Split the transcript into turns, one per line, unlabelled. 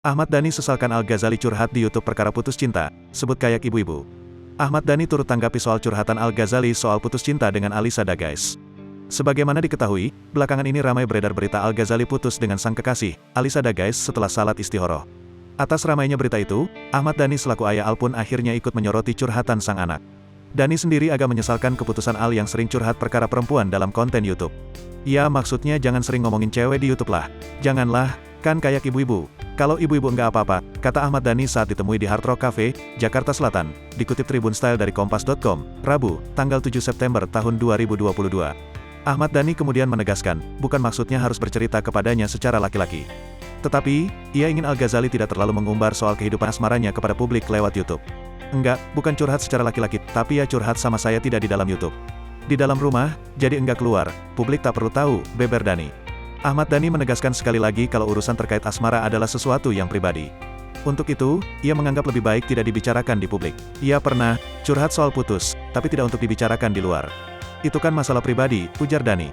Ahmad Dhani sesalkan Al-Ghazali curhat di YouTube perkara putus cinta, sebut kayak ibu-ibu. Ahmad Dhani turut tanggapi soal curhatan Al-Ghazali soal putus cinta dengan Alisa Dagais. Sebagaimana diketahui, belakangan ini ramai beredar berita Al-Ghazali putus dengan sang kekasih, Alisa Dagais setelah salat istihoroh. Atas ramainya berita itu, Ahmad Dhani selaku ayah Al pun akhirnya ikut menyoroti curhatan sang anak. Dhani sendiri agak menyesalkan keputusan Al yang sering curhat perkara perempuan dalam konten YouTube. Ya maksudnya jangan sering ngomongin cewek di YouTube lah. Janganlah, kan kayak ibu-ibu. Kalau ibu-ibu nggak apa-apa, kata Ahmad Dhani saat ditemui di Hard Rock Cafe, Jakarta Selatan, dikutip Tribun Style dari Kompas.com, Rabu, tanggal 7 September tahun 2022. Ahmad Dhani kemudian menegaskan, bukan maksudnya harus bercerita kepadanya secara laki-laki. Tetapi, ia ingin Al-Ghazali tidak terlalu mengumbar soal kehidupan asmaranya kepada publik lewat YouTube. Enggak, bukan curhat secara laki-laki, tapi ya curhat sama saya tidak di dalam YouTube. Di dalam rumah, jadi enggak keluar, publik tak perlu tahu, beber Dhani. Ahmad Dhani menegaskan sekali lagi kalau urusan terkait asmara adalah sesuatu yang pribadi. Untuk itu, ia menganggap lebih baik tidak dibicarakan di publik. Ia pernah curhat soal putus, tapi tidak untuk dibicarakan di luar. Itu kan masalah pribadi, ujar Dhani.